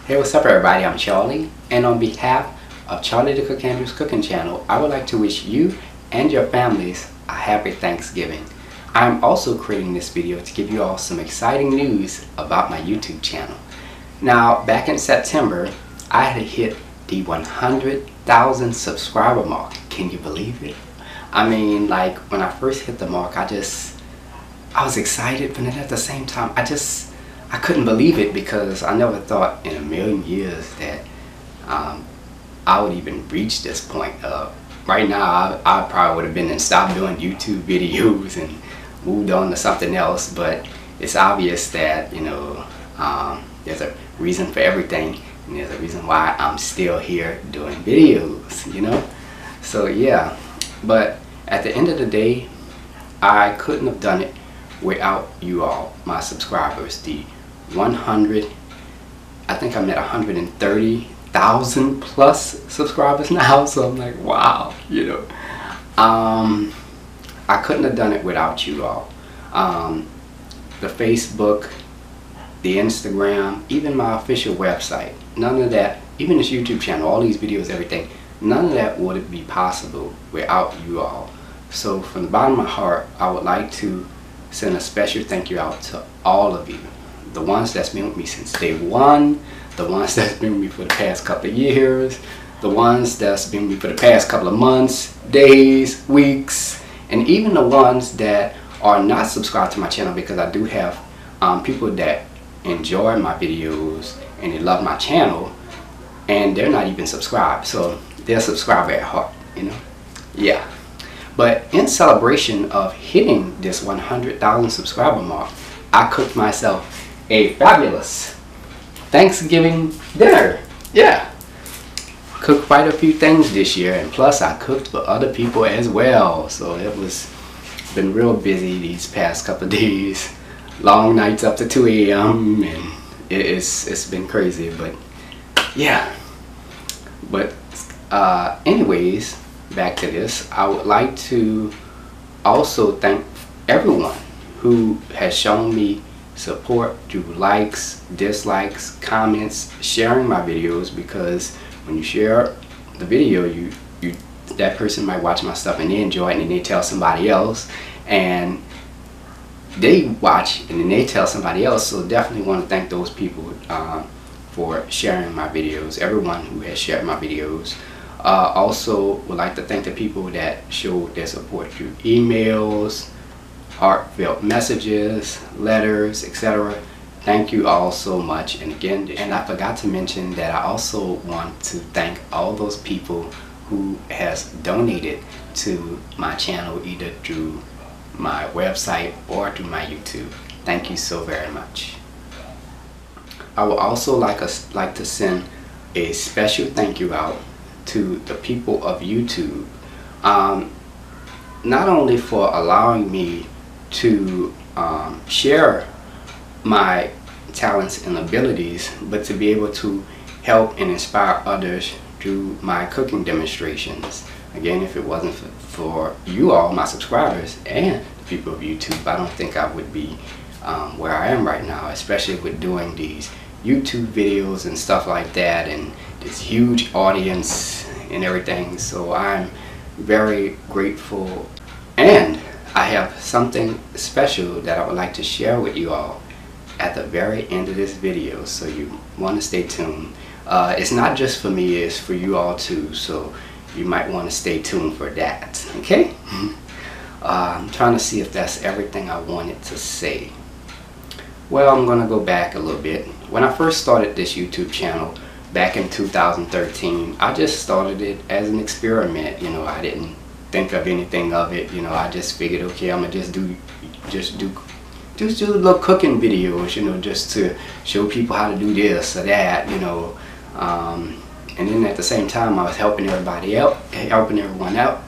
Hey, what's up everybody, I'm Charlie, and on behalf of Charlie the Cook and Drews cooking channel, I would like to wish you and your families a happy Thanksgiving. I'm also creating this video to give you all some exciting news about my YouTube channel. Now, back in September, I had hit the 100,000 subscriber mark. Can you believe it? I mean, like, when I first hit the mark, I was excited, but then at the same time, I couldn't believe it because I never thought in a million years that I would even reach this point. Right now, I probably would have been and stopped doing YouTube videos and moved on to something else, but it's obvious that, you know, there's a reason for everything, and there's a reason why I'm still here doing videos, you know? So yeah, but at the end of the day, I couldn't have done it without you all, my subscribers. The 100, I think I'm at 130,000 plus subscribers now, so I'm like, wow, you know. I couldn't have done it without you all. The Facebook, the Instagram, even my official website, none of that, even this YouTube channel, all these videos, everything, none of that would be possible without you all. So from the bottom of my heart, I would like to send a special thank you out to all of you. The ones that's been with me since day one, the ones that's been with me for the past couple of years, the ones that's been with me for the past couple of months, days, weeks, and even the ones that are not subscribed to my channel, because I do have people that enjoy my videos and they love my channel and they're not even subscribed, so they're subscriber at heart, you know. Yeah, but in celebration of hitting this 100,000 subscriber mark, I cooked myself a fabulous Thanksgiving dinner. Yeah, cooked quite a few things this year, and plus I cooked for other people as well, so it was been real busy these past couple of days. Long nights up to 2 a.m. and it's been crazy, but yeah. But anyways, back to this, I would like to also thank everyone who has shown me support through likes, dislikes, comments, sharing my videos, because when you share the video, that person might watch my stuff and they enjoy it, and then they tell somebody else, and they watch and then they tell somebody else. So definitely want to thank those people for sharing my videos, everyone who has shared my videos. Also would like to thank the people that showed their support through emails, heartfelt messages, letters, etc. Thank you all so much. And again, and I forgot to mention that I also want to thank all those people who has donated to my channel, either through my website or through my YouTube. Thank you so very much. I would also like to send a special thank you out to the people of YouTube, not only for allowing me to share my talents and abilities, but to be able to help and inspire others through my cooking demonstrations. Again, if it wasn't for you all, my subscribers, and the people of YouTube, I don't think I would be where I am right now, especially with doing these YouTube videos and stuff like that, and this huge audience and everything. So I'm very grateful, and I have something special that I would like to share with you all at the very end of this video, so you want to stay tuned. It's not just for me, it's for you all too, so you might want to stay tuned for that, okay? I'm trying to see if that's everything I wanted to say. Well, I'm going to go back a little bit. When I first started this YouTube channel back in 2013, I just started it as an experiment, you know. I didn't think of anything of it, you know. I just figured, okay, I'm gonna just do little cooking videos, you know, just to show people how to do this or that, you know. And then at the same time, I was helping everybody out, helping everyone out,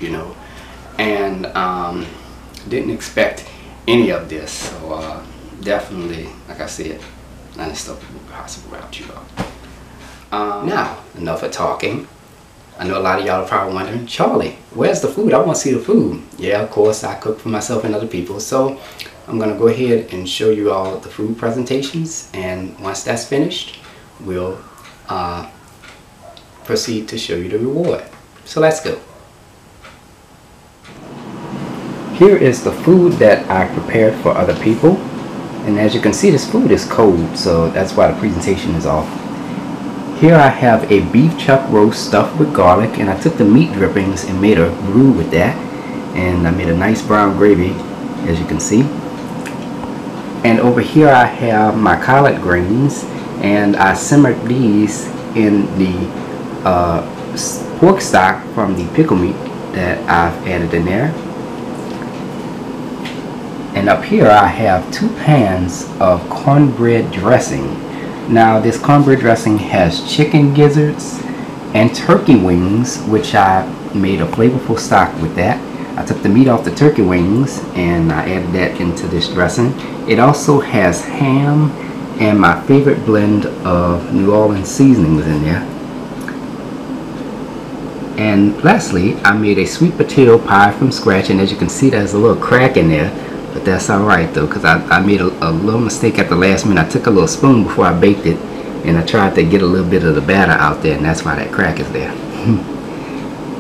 you know. And didn't expect any of this, so definitely, like I said, none of this stuff would be possible without you all. Now, enough of talking. I know a lot of y'all are probably wondering, Charlie, where's the food? I want to see the food. Yeah, of course, I cook for myself and other people. So I'm going to go ahead and show you all the food presentations. And once that's finished, will proceed to show you the reward. So let's go. Here is the food that I prepared for other people, and as you can see, this food is cold, so that's why the presentation is off. Here I have a beef chuck roast stuffed with garlic, and I took the meat drippings and made a roux with that, and I made a nice brown gravy, as you can see. And over here I have my collard greens, and I simmered these in the pork stock from the pickle meat that I've added in there. And up here I have 2 pans of cornbread dressing. Now this cornbread dressing has chicken gizzards and turkey wings, which I made a flavorful stock with that. I took the meat off the turkey wings and I added that into this dressing. It also has ham and my favorite blend of New Orleans seasonings in there. And lastly, I made a sweet potato pie from scratch, and as you can see, there's a little crack in there. But that's alright though, because I made a little mistake at the last minute. I took a little spoon before I baked it, and I tried to get a little bit of the batter out there, and that's why that crack is there.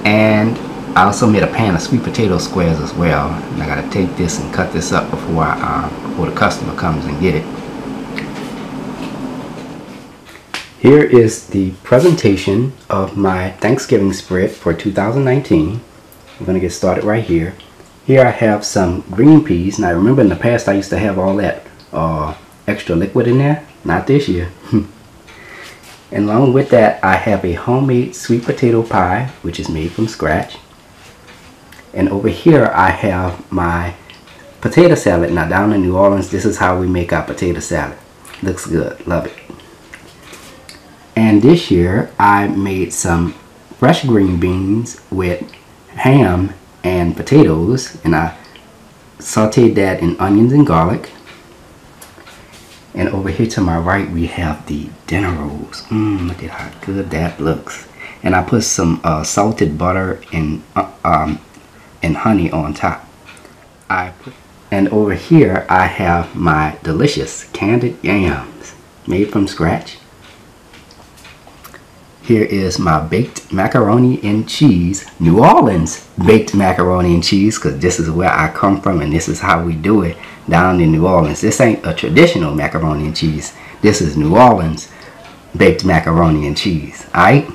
And I also made a pan of sweet potato squares as well. And I gotta take this and cut this up before the customer comes and get it. Here is the presentation of my Thanksgiving spread for 2019. I'm gonna get started right here. Here I have some green peas. Now remember, in the past I used to have all that extra liquid in there. Not this year. And along with that, I have a homemade sweet potato pie, which is made from scratch. And over here I have my potato salad. Now down in New Orleans, this is how we make our potato salad. Looks good. Love it. And this year I made some fresh green beans with ham and potatoes, and I sauteed that in onions and garlic. And over here to my right we have the dinner rolls. Look at how good that looks. And I put some salted butter and honey on top. And over here I have my delicious candied yams made from scratch. Here is my baked macaroni and cheese, New Orleans baked macaroni and cheese, because this is where I come from and this is how we do it down in New Orleans. This ain't a traditional macaroni and cheese. This is New Orleans baked macaroni and cheese, alright?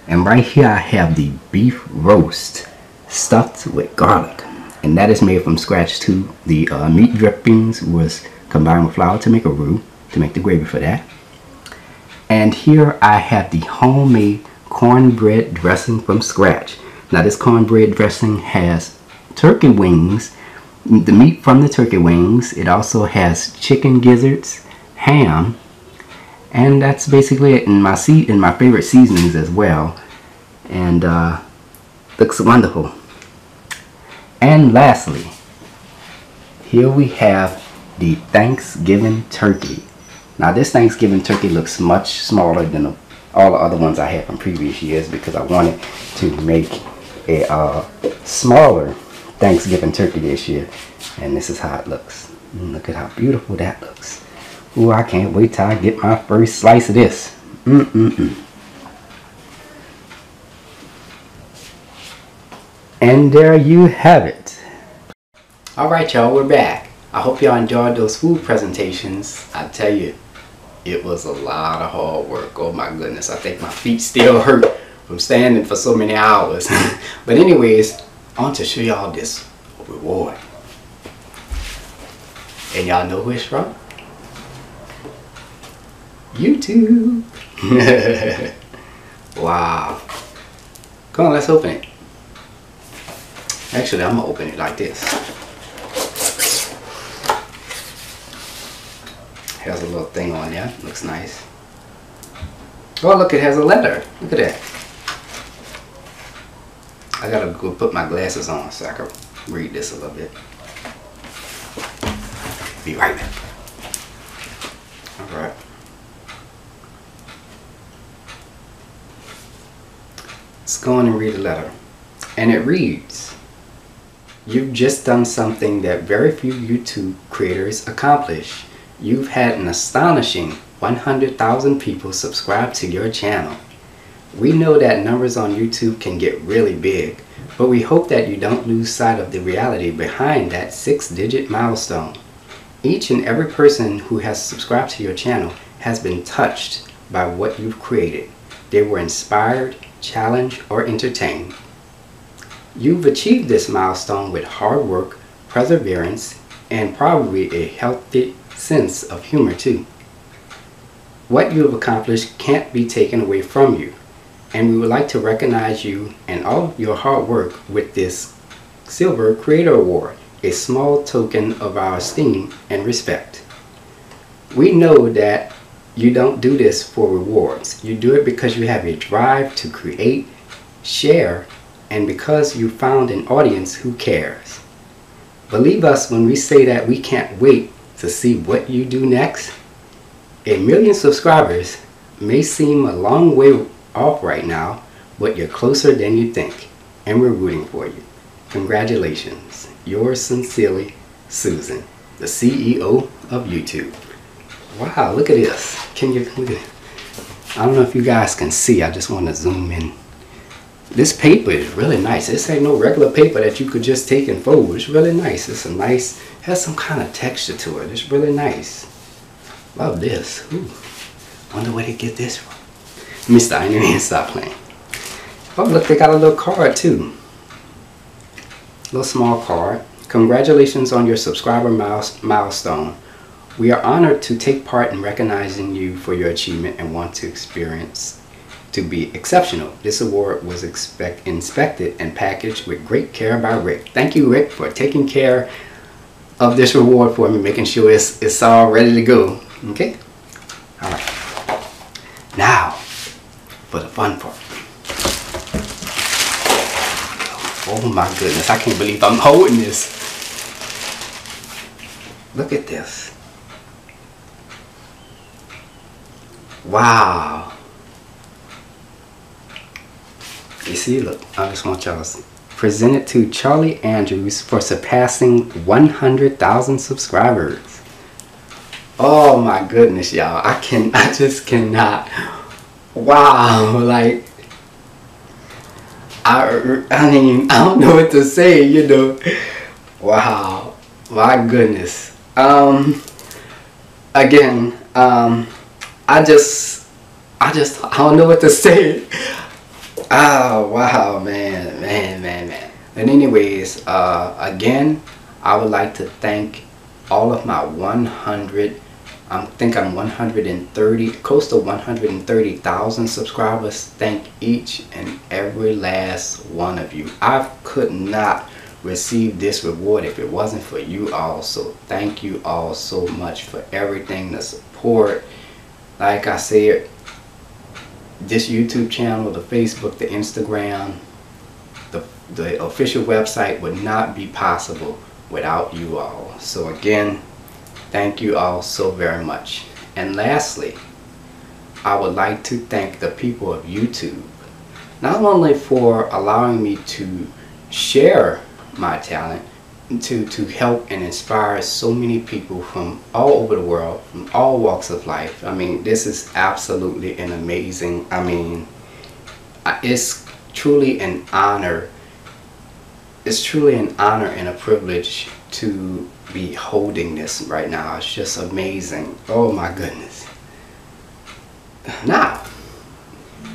And right here I have the beef roast stuffed with garlic, and that is made from scratch too. The meat drippings was combined with flour to make a roux, to make the gravy for that. And here I have the homemade cornbread dressing from scratch. Now this cornbread dressing has turkey wings, the meat from the turkey wings. It also has chicken gizzards, ham, and that's basically it. In my favorite seasonings as well. And looks wonderful. And lastly, here we have the Thanksgiving turkey. Now this Thanksgiving turkey looks much smaller than all the other ones I had from previous years, because I wanted to make a smaller Thanksgiving turkey this year. And this is how it looks. Look at how beautiful that looks. Ooh, I can't wait till I get my first slice of this. And there you have it. Alright y'all, we're back. I hope y'all enjoyed those food presentations. I tell you, it was a lot of hard work. Oh my goodness, I think my feet still hurt from standing for so many hours. But anyways, I want to show y'all this reward. And y'all know who it's from? YouTube. Wow. Come on, let's open it. Actually, I'm gonna open it like this. Has a little thing on there. Looks nice. Oh, look, it has a letter. Look at that. I gotta go put my glasses on so I can read this a little bit. Be right back. Alright. Let's go on and read the letter. And it reads, "You've just done something that very few YouTube creators accomplish. You've had an astonishing 100,000 people subscribe to your channel. We know that numbers on YouTube can get really big, but we hope that you don't lose sight of the reality behind that 6-digit milestone. Each and every person who has subscribed to your channel has been touched by what you've created. They were inspired, challenged, or entertained. You've achieved this milestone with hard work, perseverance, and probably a healthy sense of humor too. What you have accomplished can't be taken away from you, and we would like to recognize you and all of your hard work with this Silver Creator Award, a small token of our esteem and respect. We know that you don't do this for rewards. You do it because you have a drive to create, share, and because you found an audience who cares. Believe us when we say that we can't wait to see what you do next. 1 million subscribers may seem a long way off right now, but you're closer than you think, and we're rooting for you. Congratulations. Yours sincerely, Susan, the CEO of YouTube. Wow, look at this. Can you look at it? I don't know if you guys can see. I just want to zoom in. This paper is really nice. This ain't no regular paper that you could just take and fold. It's really nice. It's a nice, has some kind of texture to it. It's really nice. Love this. Ooh. Wonder where they get this from. Let me stop. Anyway, stop playing. Oh, look, they got a little card too. A little small card. Congratulations on your subscriber milestone. We are honored to take part in recognizing you for your achievement and want to experience to be exceptional. This award was inspected and packaged with great care by Rick. Thank you, Rick, for taking care of this reward for me, making sure it's all ready to go. Okay? All right. Now, for the fun part. Oh my goodness, I can't believe I'm holding this. Look at this. Wow. You see, look, I just want y'all to present it to Charlie Andrews for surpassing 100,000 subscribers. Oh my goodness, y'all. I just cannot. Wow, like, I mean, I don't know what to say, you know. Wow, my goodness. Again, I don't know what to say. Oh, wow, man. But anyways, again, I would like to thank all of my 100, I think I'm 130, close to 130,000 subscribers. Thank each and every last one of you. I could not receive this reward if it wasn't for you all. So thank you all so much for everything, the support. Like I said, this YouTube channel, the Facebook, the Instagram, the official website would not be possible without you all. So again, thank you all so very much. And lastly, I would like to thank the people of YouTube, not only for allowing me to share my talent, to help and inspire so many people from all over the world, from all walks of life. I mean, this is absolutely an amazing, I mean, it's truly an honor. It's truly an honor and a privilege to be holding this right now. It's just amazing. Oh my goodness. Now,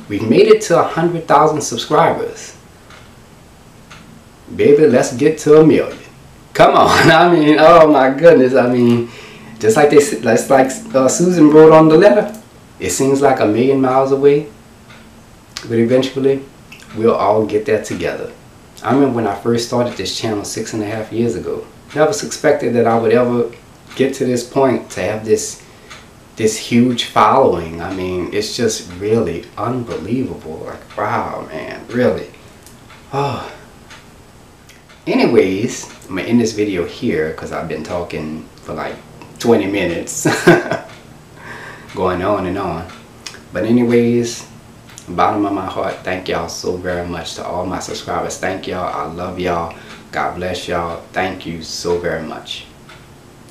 we've made it to 100,000 subscribers. Baby, let's get to 1 million. Come on. I mean, oh my goodness. I mean, just like Susan wrote on the letter, it seems like 1 million miles away, but eventually we'll all get there together. I remember when I first started this channel 6.5 years ago. Never suspected that I would ever get to this point, to have this huge following. I mean, it's just really unbelievable. Like, wow, man, really. Oh. Anyways, I'm gonna end this video here because I've been talking for like 20 minutes, going on and on. But anyways, bottom of my heart, thank y'all so very much to all my subscribers. Thank y'all. I love y'all. God bless y'all. Thank you so very much.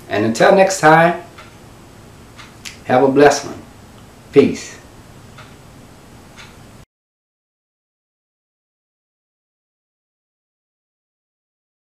And until next time, Have a blessed one. Peace.